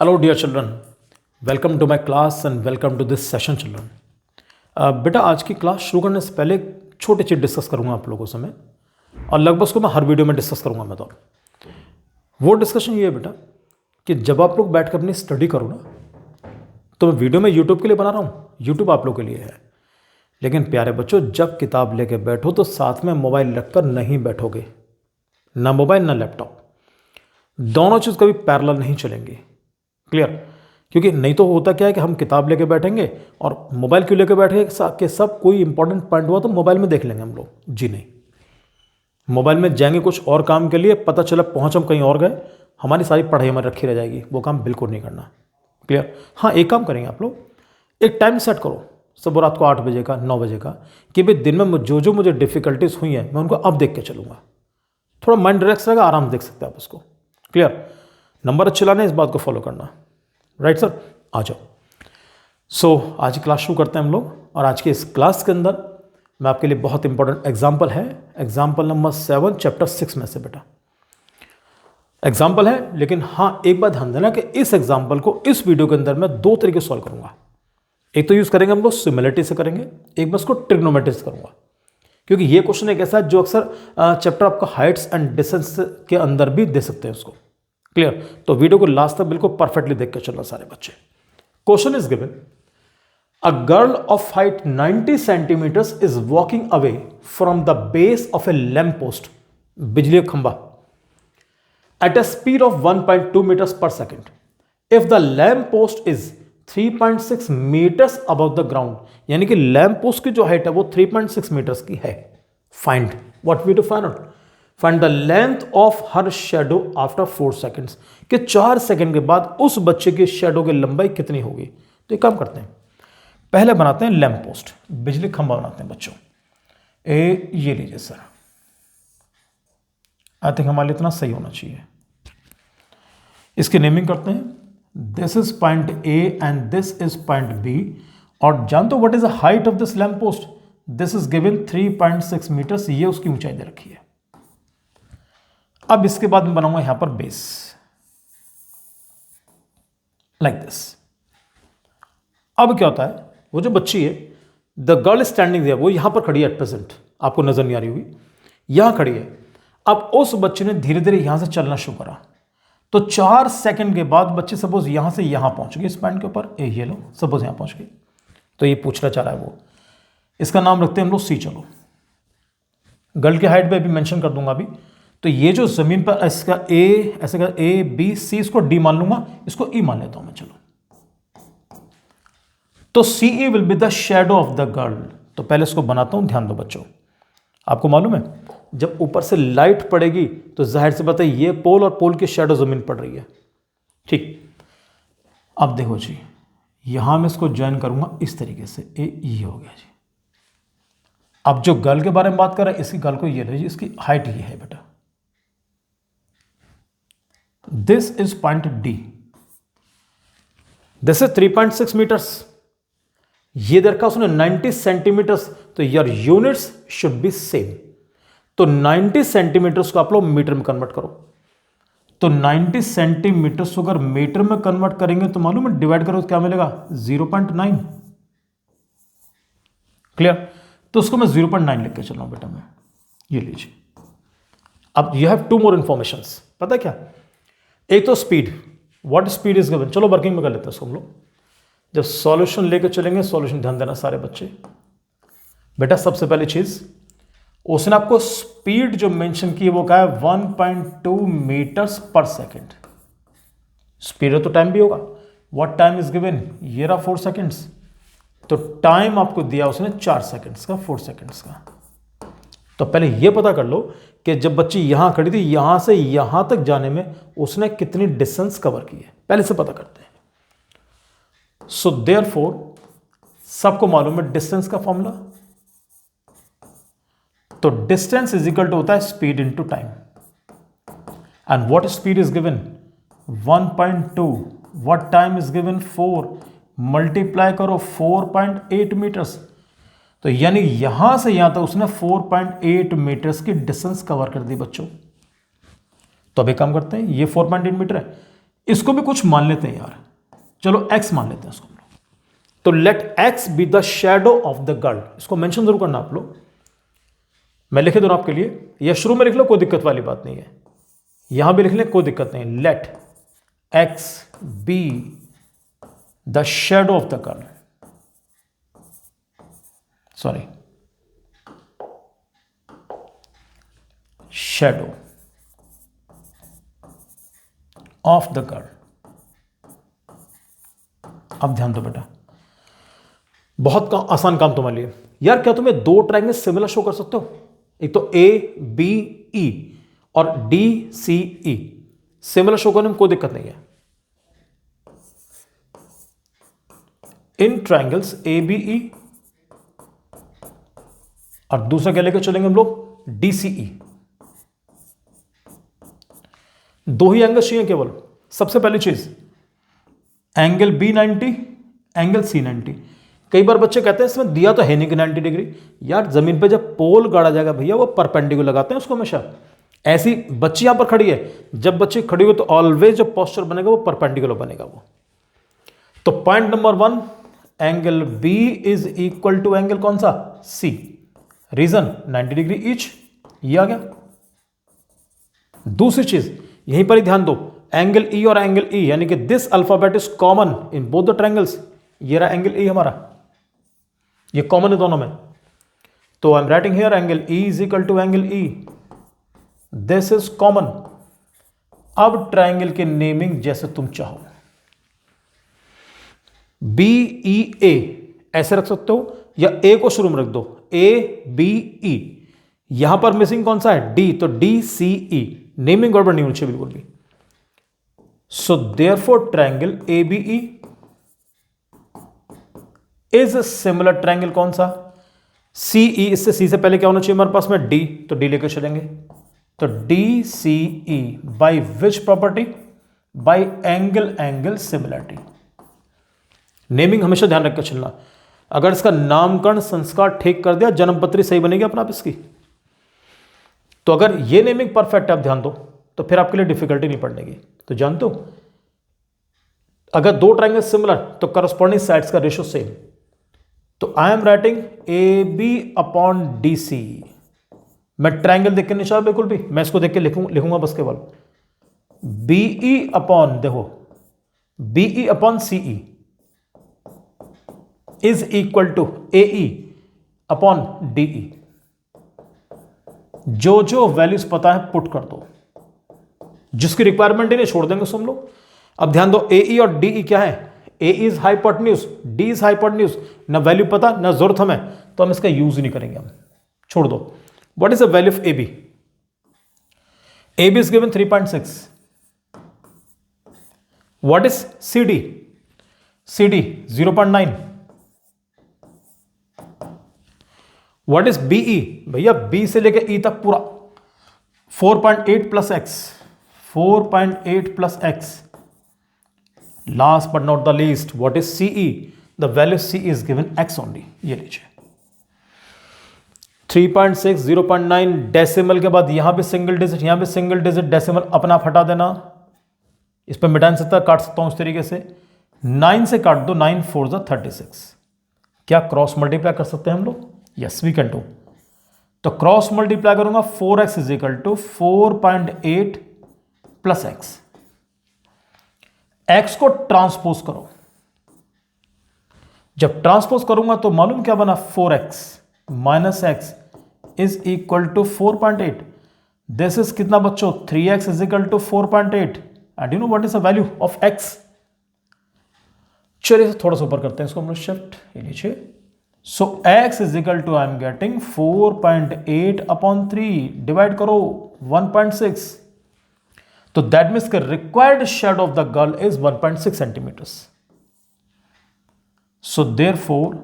Hello dear children, welcome to my class and welcome to this session children. बेटा आज की class शुरू करने से पहले एक छोटी चीज़ डिस्कस करूंगा आप लोगों से मैं, और लगभग उसको मैं हर वीडियो में डिस्कस करूंगा मैं। तो वो डिस्कशन ये है बेटा कि जब आप लोग बैठ कर अपनी स्टडी करो ना, तो मैं वीडियो में यूट्यूब के लिए बना रहा हूँ, यूट्यूब आप लोग के लिए है, लेकिन प्यारे बच्चों जब किताब लेके बैठो तो साथ में मोबाइल रखकर नहीं बैठोगे, ना मोबाइल ना लैपटॉप, दोनों चीज़ कभी पैरेलल नहीं चलेंगी। क्लियर? क्योंकि नहीं तो होता क्या है कि हम किताब लेके बैठेंगे और मोबाइल क्यों लेके बैठेंगे कि सब कोई इंपॉर्टेंट पॉइंट हुआ तो मोबाइल में देख लेंगे हम लोग। जी नहीं, मोबाइल में जाएंगे कुछ और काम के लिए, पता चला पहुंच हम कहीं और गए, हमारी सारी पढ़ाई हमारी रखी रह जाएगी। वो काम बिल्कुल नहीं करना। क्लियर? हाँ, एक काम करेंगे आप लोग, एक टाइम सेट करो सब रात को 8 बजे का 9 बजे का, कि भाई दिन में जो जो मुझे डिफिकल्टीज हुई हैं मैं उनको अब देख के चलूँगा। थोड़ा माइंड रिलैक्स रहेगा, आराम से देख सकते हैं आप उसको। क्लियर? नंबर अच्छे लाने, इस बात को फॉलो करना। राइट सर, आ जाओ। सो आज की क्लास शुरू करते हैं हम लोग, और आज की इस क्लास के अंदर मैं आपके लिए बहुत इंपॉर्टेंट एग्जाम्पल है, एग्जाम्पल नंबर 7 चैप्टर 6 में से बेटा एग्जाम्पल है। लेकिन हाँ, एक बात ध्यान देना कि इस एग्जाम्पल को इस वीडियो के अंदर मैं 2 तरीके से सॉल्व करूंगा। एक तो यूज करेंगे हम लोग सिमिलरिटी से करेंगे, एक मैं उसको ट्रिग्नोमेट्री से करूंगा, क्योंकि ये क्वेश्चन एक ऐसा है जो अक्सर चैप्टर आपका हाइट्स एंड डिस्टेंस के अंदर भी दे सकते हैं उसको। क्लियर? तो वीडियो को लास्ट तक बिल्कुल परफेक्टली देख कर चलना सारे बच्चे। Question is given, a girl of height 90 centimetres is walking away from the base of a lamp post, बिजली का खंबा, at a speed of 1.2 metres per second. If the lamp post is 3.6 metres above the ground, यानी कि lamp post की जो height है वो 3.6 metres की है। Find what we to find out, find the length of her shadow after 4 seconds, कि 4 second के बाद उस बच्चे की शेडो की लंबाई कितनी होगी। तो एक काम करते हैं, पहले बनाते हैं लैम्प पोस्ट, बिजली खंबा बनाते हैं बच्चों। ये लीजिए सर, आई थिंक हमारे लिए इतना सही होना चाहिए। इसकी नेमिंग करते हैं, this is point A and this is point B. और जानते हो what is the height of this lamp post? This is given 3.6 metres, ये उसकी ऊंचाई दे रखी है। अब इसके बाद मैं बनाऊंगा यहां पर बेस, लाइक दिस। अब क्या होता है, वो जो बच्ची है, द गर्ल स्टैंडिंग देयर, वो यहां पर खड़ी है एट प्रेजेंट, आपको नजर नहीं आ रही होगी, यहां खड़ी है। अब उस बच्चे ने धीरे धीरे यहां से चलना शुरू करा, तो 4 सेकंड के बाद बच्चे सपोज यहां से यहां पहुंच गए इस पॉइंट के ऊपर, ये लो सपोज यहां पहुंच गई। तो ये पूछना चाह रहा है वो, इसका नाम रखते हैं हम लोग सी। चलो, गर्ल की हाइट पे भी मेंशन कर दूंगा अभी। तो ये जो जमीन पर इसका ए, ऐसे का ए बी सी, इसको डी मान लूंगा, इसको ई मान लेता हूं मैं। चलो, तो C E will be the shadow of the girl. तो पहले इसको बनाता हूं, ध्यान दो बच्चों। आपको मालूम है जब ऊपर से लाइट पड़ेगी तो जाहिर से बात है ये पोल और पोल की शेडो जमीन पड़ रही है। ठीक, अब देखो जी, यहां मैं इसको ज्वाइन करूंगा इस तरीके से, ये हो गया जी। अब जो गर्ल के बारे में बात कर रहे हैं, इसकी गर्ल को ये लीजिए, इसकी हाइट ये है बेटा, this is point D, this is 3.6 metres, ये दे रखा उसने 90 सेंटीमीटर्स, तो your units should be same. तो 90 सेंटीमीटर्स को आप लोग मीटर में कन्वर्ट करो, तो 90 सेंटीमीटर्स अगर मीटर में कन्वर्ट करेंगे तो मालूम है डिवाइड करो तो क्या मिलेगा, 0.9। क्लियर? तो उसको मैं 0.9 लिख के चल रहा हूं बेटा मैं, ये लीजिए। अब यू हैव 2 मोर इंफॉर्मेशंस, पता है क्या? एक तो speed, what speed is given. चलो वर्किंग में कर लेते हैं इसको हम लोग, जब सॉल्यूशन लेकर चलेंगे। सॉल्यूशन ध्यान देना सारे बच्चे। बेटा सबसे पहली चीज, उसने आपको स्पीड जो मेंशन की है वो क्या है, 1.2 मीटर्स पर सेकेंड। स्पीड है तो टाइम भी होगा, व्हाट टाइम इज गिवन, ये रहा 4 सेकेंड्स। तो टाइम आपको दिया उसने 4 सेकेंड्स का, 4 सेकेंड्स का। तो पहले ये पता कर लो कि जब बच्ची यहां खड़ी थी, यहां से यहां तक जाने में उसने कितनी डिस्टेंस कवर की है, पहले से पता करते हैं। सो देयरफॉर सबको मालूम है डिस्टेंस का फॉर्मूला, तो डिस्टेंस इज इक्वल टू होता है speed into time. And what speed is given, 1.2, what time is given 4, multiply करो 4.8 मीटर्स। तो यानी यहां से यहां तक उसने 4.8 मीटर्स की डिस्टेंस कवर कर दी बच्चों। तो अभी काम करते हैं, ये 4.8 मीटर है, इसको भी कुछ मान लेते हैं यार, चलो x मान लेते हैं इसको। तो let x be the shadow of the girl, इसको मेंशन जरूर करना आप लोग, मैं लिखे दूँ आपके लिए, या शुरू में लिख लो, कोई दिक्कत वाली बात नहीं है, यहां भी लिख ले कोई दिक्कत नहीं। Let x be the shadow of the girl, sorry shadow of the girl. अब ध्यान दो बेटा, बहुत आसान काम तुम्हारे लिए यार। क्या तुम्हें दो ट्रायंगल सिमिलर शो कर सकते हो? एक तो ए बी ई और D C E similar show करने में कोई दिक्कत नहीं है। इन ट्रायंगल्स ए बी ई, और दूसरा क्या लेकर चलेंगे हम लोग, डी सी ई। दो ही एंगल चाहिए केवल। सबसे पहली चीज एंगल बी 90, एंगल सी 90। कई बार बच्चे कहते हैं इसमें दिया तो है नहीं कि 90 डिग्री। यार जमीन पे जब पोल गाड़ा जाएगा भैया वो परपेंडिकुलर लगाते हैं उसको हमेशा। ऐसी बच्ची यहां पर खड़ी है, जब बच्ची खड़ी हो तो ऑलवेज जो पोस्चर बनेगा वो परपेंडिकुलर बनेगा वो। तो point number 1, angle B is equal to angle कौन सा, सी। रीजन 90 डिग्री ईच, ये आ गया। दूसरी चीज यहीं पर ही ध्यान दो, एंगल ई और एंगल ई, यानी कि this alphabet is common in both the triangles. ये रहा एंगल ई हमारा, ये कॉमन है दोनों में। तो I am writing here angle E is equal to angle E, this is common. अब ट्रायंगल के नेमिंग जैसे तुम चाहो, बी ई ए ऐसे रख सकते हो, या ए को शुरू में रख दो, ए बी ई। यहां पर मिसिंग कौन सा है, डी, तो डी सी ई। नेमिंग गड़बड़ नहीं होनी चाहिए बिल्कुल भी। So therefore triangle A B E is similar triangle कौन सा, सी ई। इससे सी से पहले क्या होना चाहिए हमारे पास में, डी, तो डी लेकर चलेंगे। तो D C E by which property, by angle angle similarity. Naming हमेशा ध्यान रखकर चलना। अगर इसका नामकरण संस्कार ठीक कर दिया, जन्मपत्री सही बनेगी अपना आप इसकी। तो अगर ये नेमिंग परफेक्ट है, आप ध्यान दो, तो फिर आपके लिए डिफिकल्टी नहीं पड़नेगी। तो जानते हो अगर दो ट्रायंगल सिमिलर तो करस्पॉन्डिंग साइड्स का रेशियो सेम। तो I am writing A B upon D C. मैं ट्रायंगल देख के नहीं चाह बिल्कुल भी, मैं इसको देख के लिखूंगा बस केवल बीई अपॉन, देखो B E upon C E is equal to A E upon D E. जो जो वैल्यूज पता है पुट कर दो, जिसकी रिक्वायरमेंट ही नहीं छोड़ देंगे उसको हम लोग। अब ध्यान दो, एई और डीई क्या है, A is hypotenuse, D is hypotenuse. ना वैल्यू पता ना जरूरत हमें, तो हम इसका यूज ही नहीं करेंगे, हम छोड़ दो। What is the value of A B? A B is given 3.6। What is C D? C D 0.9। What is B E? भैया बी से लेकर ई तक पूरा 4.8 plus x, 4.8 plus x. Last but not the least, what is C E? The value C is given x only. ये लीजिए 3.6, 0.9, decimal के बाद यहां पे सिंगल डिजिट, यहां पे सिंगल डिजिट, डेसिमल अपना हटा देना। इस पर मिटा नहीं सकता, काट सकता हूं इस तरीके से। 9 से काट दो, 9 4 जा 36। क्या क्रॉस मल्टीप्लाई कर सकते हैं हम लोग? Yes we can do. तो क्रॉस मल्टीप्लाई करूंगा, 4x is equal to 4.8 plus x. X को ट्रांसपोज करो, जब ट्रांसपोज करूंगा तो मालूम क्या बना, 4x minus x is equal to 4.8। This is कितना बच्चों, 3x is equal to 4.8। And you know what is the value of x? चलिए थोड़ा सा ऊपर करते हैं इसको हम लोग शिफ्ट, ये लीजिए। So x is equal to I am getting 4.8 upon 3, divide करो 1.6। तो दैट मीन्स के required shadow of the girl is 1.6 centimetres. So therefore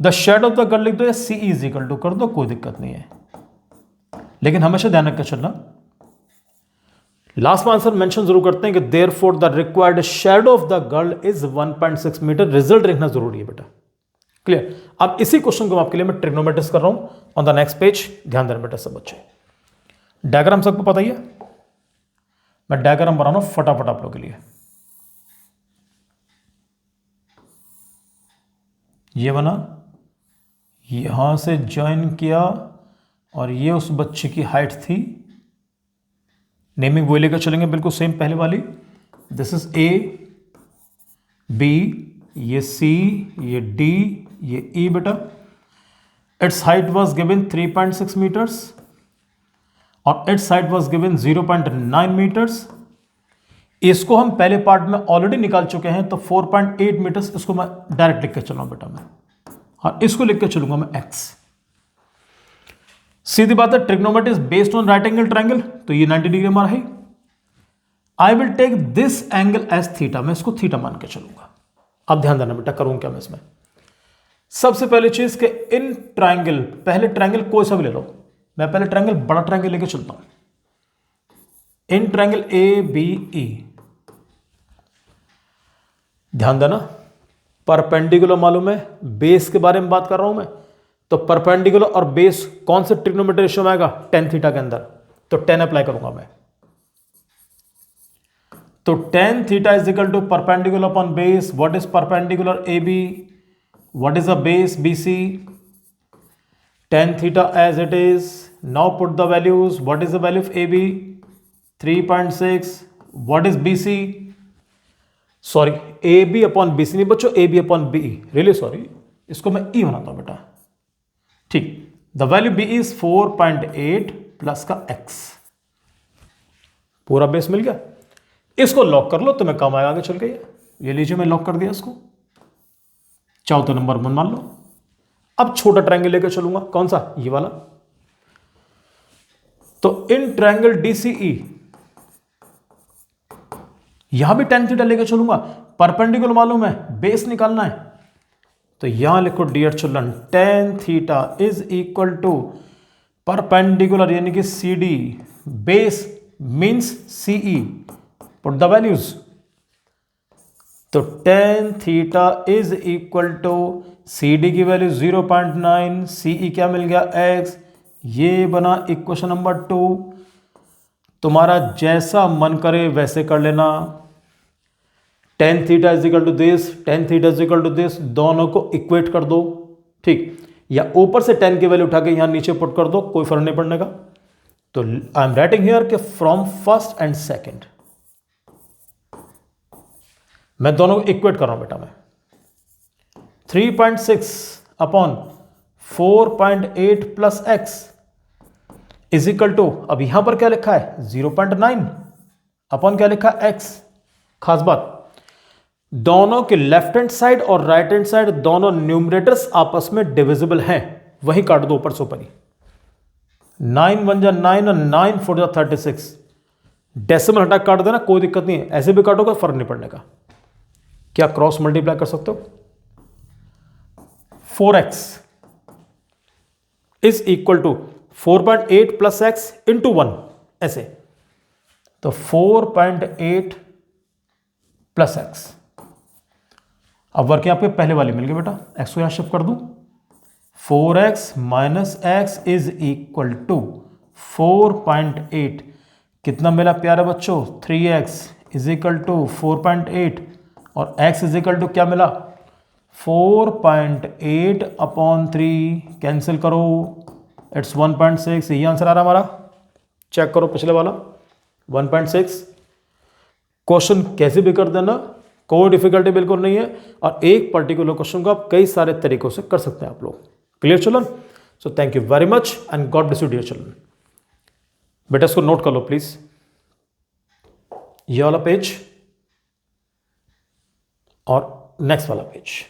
the shadow of the girl लिख दो या सी इज इक्वल टू कर दो, कोई दिक्कत नहीं है। लेकिन हमेशा ध्यान रखकर चलना, लास्ट में आंसर मेंशन जरूर करते हैं कि therefore the required shadow of the girl is 1.6 metre. Result लिखना जरूरी है बेटा, क्लियर। अब इसी क्वेश्चन को आपके लिए मैं ट्रिग्नोमेट्रिक्स कर रहा हूं ऑन द नेक्स्ट पेज। ध्यान देना बेटा सब बच्चे। डायग्राम सबको पता ही है, मैं डायग्राम बना रहा हूं फटाफट आप लोगों के लिए। ये बना, यहाँ से ज्वाइन किया और ये उस बच्चे की हाइट थी। नेमिंग वही लेकर चलेंगे बिल्कुल सेम पहले वाली। दिस इज ए, बी, ये सी, ये डी, ये ई बेटा। Its height was given 3.6 metres और its height was given 0.9 metres. इसको हम पहले पार्ट में ऑलरेडी निकाल चुके हैं, तो 4.8 मीटर्स इसको मैं डायरेक्ट लिख के चल रहा हूं बेटा मैं, और इसको लिख के चलूंगा मैं एक्स। सीधी बात है, trigonometry is based on right angle triangle, तो ये 90 डिग्री हमारा है। I will take this angle as theta, मैं इसको थीटा मान के चलूंगा। अब ध्यान देना बेटा, करूंगा क्या मैं इसमें। सबसे पहले चीज के इन ट्रायंगल, पहले ट्रायंगल कोई सा भी ले लो, मैं पहले ट्रायंगल बड़ा ट्रायंगल लेके चलता हूं। इन ट्रायंगल ए बी ई, ध्यान देना परपेंडिकुलर मालूम है, बेस के बारे में बात कर रहा हूं मैं, तो परपेंडिकुलर और बेस कौन से ट्रिग्नोमेट्री रेशियो में आएगा, tan थीटा के अंदर, तो tan अप्लाई करूंगा मैं। तो tan theta is equal to perpendicular upon base. What is perpendicular A B, what is a base B C, tan theta as it is. Now put the values, what is the value of A B 3.6, what is B C, sorry A B upon B C नहीं बच्चों, A B upon B, really sorry, इसको मैं E बनाता हूं बेटा, ठीक। The value B is 4.8 plus का x, पूरा बेस मिल गया। इसको लॉक कर लो, तुम्हें काम आएगा आगे चल के। ये लीजिए मैं लॉक कर दिया इसको, चाहो तो नंबर 1 मान लो। अब छोटा ट्रायंगल लेकर चलूंगा, कौन सा, ये वाला। तो इन ट्रायंगल डीसीई, यहां भी tan थीटा लेकर चलूंगा, परपेंडिकुलर मालूम है, बेस निकालना है, तो यहां लिखो dear children, tan theta is equal to perpendicular यानी कि C D, base means C E, put the values. तो tan theta is equal to C D की वैल्यू 0.9, सीई क्या मिल गया x, ये बना इक्वेशन नंबर 2। तुम्हारा जैसा मन करे वैसे कर लेना। tan theta is equal to this, tan theta is equal to this, दोनों को इक्वेट कर दो, ठीक। या ऊपर से tan की वैल्यू उठा के यहां नीचे पुट कर दो, कोई फर्क नहीं पड़ने का। तो आई एम राइटिंग हियर कि फ्रॉम फर्स्ट एंड सेकंड, मैं दोनों को इक्वेट कर रहा हूं बेटा मैं। 3.6 upon 4.8 plus x is equal to, अब यहां पर क्या लिखा है 0.9 अपॉन क्या लिखा है x। खास बात, दोनों के लेफ्ट हैंड साइड और राइट हैंड साइड दोनों न्यूमरेटर्स आपस में डिविजिबल हैं, वही काट दो ऊपर से ऊपर ही। 9 1 जा 9 और 9 4 जा 36, डेसिमल हटा काट देना, कोई दिक्कत नहीं है, ऐसे भी काटोगे फर्क नहीं पड़ने का। क्या क्रॉस मल्टीप्लाई कर सकते हो। 4x is equal to 4.8 plus x into 1, ऐसे। तो 4.8 प्लस एक्स, अब वर्क आपके पहले वाले मिल गए बेटा, एक्स को यहां शिफ्ट कर दूं। 4x minus x is equal to 4.8, कितना मिला प्यारे बच्चों 3x इज इक्वल टू 4.8 और x इज इक्वल टू क्या मिला 4.8 अपॉन 3, कैंसिल करो, इट्स 1.6, यही आंसर आ रहा हमारा। चेक करो पिछले वाला 1.6। क्वेश्चन कैसे भी कर देना, कोई डिफिकल्टी बिल्कुल नहीं है, और एक पर्टिकुलर क्वेश्चन को आप कई सारे तरीकों से कर सकते हैं आप लोग। Clear children? So thank you very much and God bless you dear children. बेटा इसको नोट कर लो प्लीज, ये वाला पेज और नेक्स्ट वाला पेज।